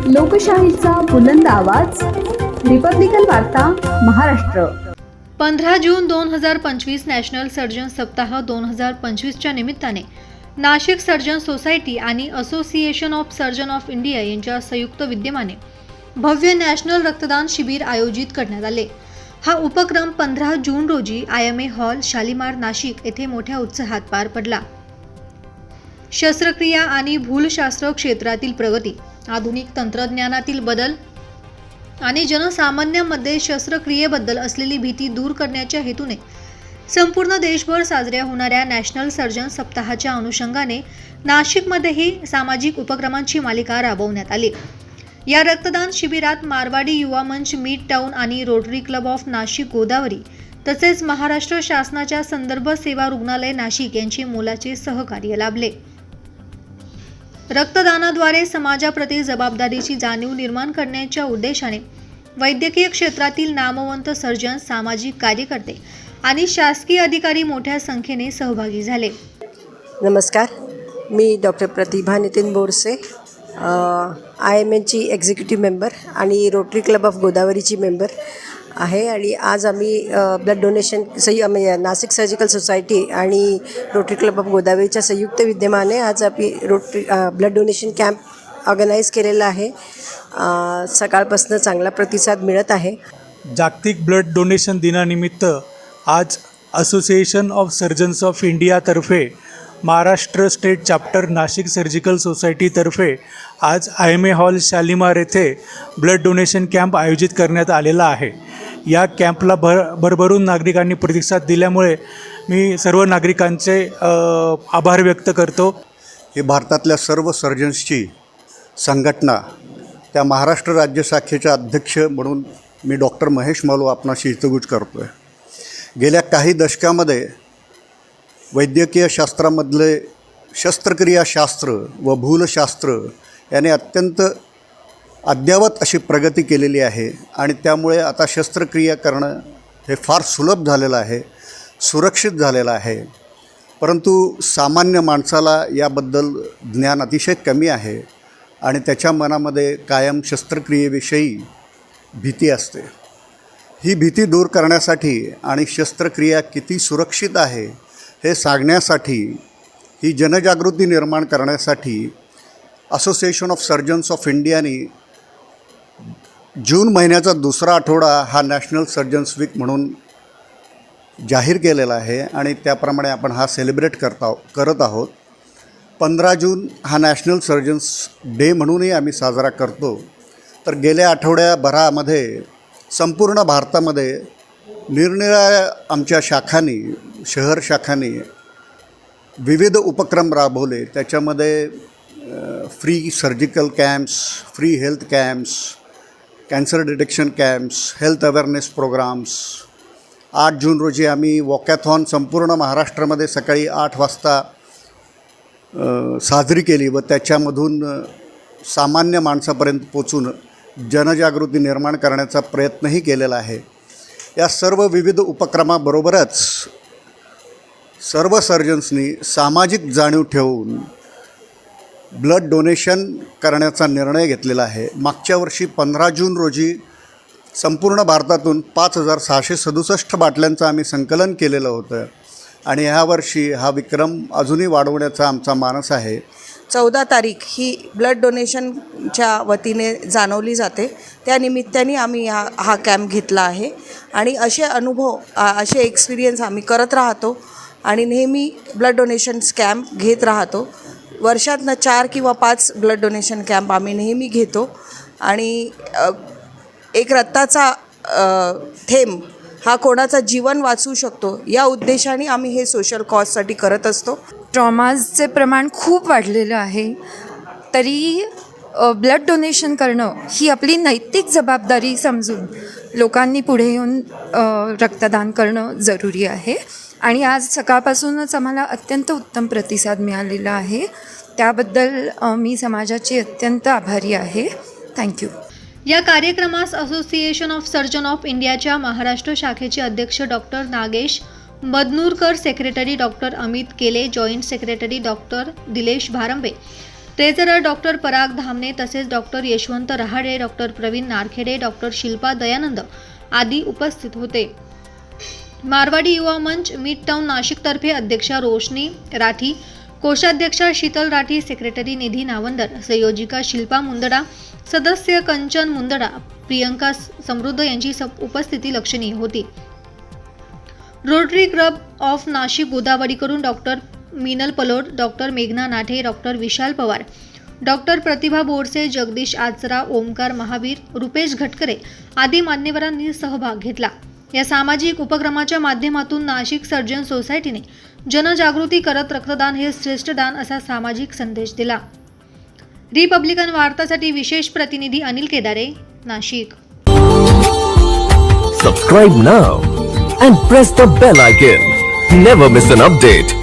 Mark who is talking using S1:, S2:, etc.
S1: लोकशाहीचा बुलंद आवाज, रिपब्लिकन वार्ता महाराष्ट्र.
S2: 15 जून 2025 नॅशनल सर्जन सप्ताह 2025च्या निमित्ताने नाशिक सर्जन सोसायटी आणि association of surgeon of India यांच्या संयुक्त विद्यमाने भव्य नॅशनल रक्तदान शिबिर आयोजित करण्यात आले. हा उपक्रम 15 जून रोजी IMA हॉल शालिमार नाशिक येथे मोठ्या उत्साहात पार पडला. शस्त्रक्रिया आणि भूलशास्त्र क्षेत्रातील प्रगती, आधुनिक तंत्रज्ञानातील बदल आणि जनसामान्यांमध्ये शस्त्रक्रियेबद्दल असलेली भीती दूर करण्याच्या हेतूने संपूर्ण देशभर साजऱ्या होणाऱ्या नॅशनल सर्जन सप्ताहाच्या अनुषंगाने नाशिकमध्येही सामाजिक उपक्रमांची मालिका राबवण्यात आली. या रक्तदान शिबिरात मारवाडी युवा मंच मिड टाउन आणि rotary club of Nashik Godavari तसेच महाराष्ट्र शासनाच्या संदर्भ सेवा रुग्णालय नाशिक यांचे मोलाचे सहकार्य लाभले. रक्तदानाद्वारे समाजाप्रती जबाबदारीची जाणीव निर्माण करण्याच्या उद्देशाने वैद्यकीय क्षेत्रातील नामवंत सर्जन, सामाजिक कार्यकर्ते आणि शासकीय अधिकारी मोठ्या संख्येने सहभागी झाले.
S3: नमस्कार, मी डॉक्टर प्रतिभा नितीन बोरसे, IMAची एक्झिक्युटिव्ह मेंबर आणि रोटरी क्लब ऑफ गोदावरीची मेंबर आहे. आणि आज आम्ही blood donation Nashik surgical society आणि रोटरी क्लब ऑफ गोदावरीच्या संयुक्त विद्यमाने आज आम्ही ब्लड डोनेशन कॅम्प ऑर्गनाईज केलेला आहे. सकाळपासून चांगला प्रतिसाद मिळत आहे.
S4: जागतिक ब्लड डोनेशन दिनानिमित्त आज असोसिएशन ऑफ सर्जन्स ऑफ इंडियातर्फे Maharashtra state chapter Nashik surgical सोसायटीतर्फे आज IMA हॉल शालिमार येथे ब्लड डोनेशन कॅम्प आयोजित करण्यात आलेला आहे. या कॅम्पला भरभरून नागरिकांनी प्रतिसाद दिल्यामुळे मी सर्व नागरिकांचे आभार व्यक्त करतो.
S5: ही भारतातल्या सर्व सर्जन्सची संघटना, त्या महाराष्ट्र राज्य शाखेच्या अध्यक्ष म्हणून मी डॉक्टर महेश मालू आपणाशी हितगुज करतो आहे. गेल्या काही दशकामध्ये वैद्यकीय शास्त्रामधले शस्त्रक्रियाशास्त्र व भूलशास्त्र याने अत्यंत अद्ययावत अशी प्रगती केलेली आहे आणि त्यामुळे आता शस्त्रक्रिया करणं हे फार सुलभ झालेलं आहे, सुरक्षित झालेलं आहे. परंतु सामान्य माणसाला याबद्दल ज्ञान अतिशय कमी आहे आणि त्याच्या मनामध्ये कायम शस्त्रक्रियेविषयी भीती असते. ही भीती दूर करण्यासाठी आणि शस्त्रक्रिया किती सुरक्षित आहे हे सांगण्यासाठी, ही जनजागृती निर्माण करण्यासाठी असोसिएशन ऑफ सर्जन्स ऑफ इंडियाने जून महिन्याचा दुसरा आठवडा हा नॅशनल सर्जन्स वीक म्हणून जाहीर केलेला आहे आणि त्याप्रमाणे आपण हा सेलिब्रेट करत आहोत. 15 जून हा नॅशनल सर्जन्स डे म्हणूनही आम्ही साजरा करतो. तर गेल्या आठवड्याभरामध्ये संपूर्ण भारतामध्ये निरनिराळ्या आमच्या शाखांनी, शहर शाखांनी विविध उपक्रम राबवले. त्याच्यामध्ये free surgical camps, free health camps, cancer detection camps, health awareness programs. 8 जून रोजी आम्ही वॉकॅथॉन संपूर्ण महाराष्ट्रामध्ये सकाळी 8 वाजता साजरी केली व त्याच्यामधून सामान्य माणसापर्यंत पोचून जनजागृती निर्माण करण्याचा प्रयत्नही केलेला आहे. या सर्व विविध उपक्रमाबरोबरच सर्व सर्जन्सनी सामाजिक जाणीव ठेवून ब्लड डोनेशन करण्याचा निर्णय घेतलेला आहे. मागच्या वर्षी 15 जून रोजी संपूर्ण भारतातून 5667 बाटल्यांचं आम्ही संकलन केलेलं होतं आणि ह्या वर्षी हा विक्रम अजूनही वाढवण्याचा आमचा मानस आहे.
S6: 14 तारीख ही ब्लड डोनेशनच्या वतीने जाणवली जाते. त्या निमित्ताने आम्ही हा कॅम्प घेतला आहे आणि असे अनुभव, असे एक्सपिरियन्स आम्ही करत राहतो आणि नेहमी ब्लड डोनेशन्स कॅम्प घेत राहतो. वर्षातनं 4 किंवा 5 ब्लड डोनेशन कॅम्प आम्ही नेहमी घेतो आणि एक रक्ताचा थेंब हा कोणाचा जीवन वाचवू शकतो या उद्देशाने आम्ही हे सोशल कॉजसाठी करत असतो.
S7: ट्रॉमाजचे प्रमाण खूप वाढलेलं आहे, तरी ब्लड डोनेशन करणं ही आपली नैतिक जबाबदारी समजून लोकांनी पुढे येऊन रक्तदान करणं जरुरी आहे. आणि आज सकाळपासूनच आम्हाला अत्यंत उत्तम प्रतिसाद मिळालेला आहे. त्याबद्दल मी समाजाची अत्यंत आभारी आहे. थँक्यू.
S2: या कार्यक्रमास असोसिएशन ऑफ सर्जन ऑफ इंडियाच्या महाराष्ट्र शाखेचे अध्यक्ष doctor Nagesh Madnurkar, secretary doctor Amit Kele, joint secretary doctor Dilesh Bharambe, treasurer doctor Parag Dhamne तसेच doctor Yashwant Rahade, doctor Pravin Narkhede, doctor Shilpa Dayanand आदी उपस्थित होते. मारवाडी युवा मंच मिड टाउन नाशिकतर्फे अध्यक्षा रोशनी राठी, कोषाध्यक्षा शीतल राठी, सेक्रेटरी निधी नावंदर, संयोजिका शिल्पा मुंदडा, सदस्य कंचन मुंदडा, प्रियंका समृद्ध यांची उपस्थिती लक्षणीय होती. रोटरी क्लब ऑफ नाशिक गोदावरीकडून डॉक्टर मिनल पलोड, डॉक्टर मेघना नाठे, डॉक्टर विशाल पवार, डॉक्टर प्रतिभा बोरसे, जगदीश आचरा, ओमकार महावीर, रुपेश घटकरे आदी मान्यवरांनी सहभाग घेतला. या सामाजिक उपक्रमाच्या माध्यमातून नाशिक सर्जन सोसायटीने जनजागृती करत रक्तदान हे श्रेष्ठ दान असा सामाजिक संदेश दिला. रिपब्लिकन वार्तासाठी विशेष प्रतिनिधी अनिल केदारे, Nashik.
S8: Subscribe now and press the bell icon. Never miss an update.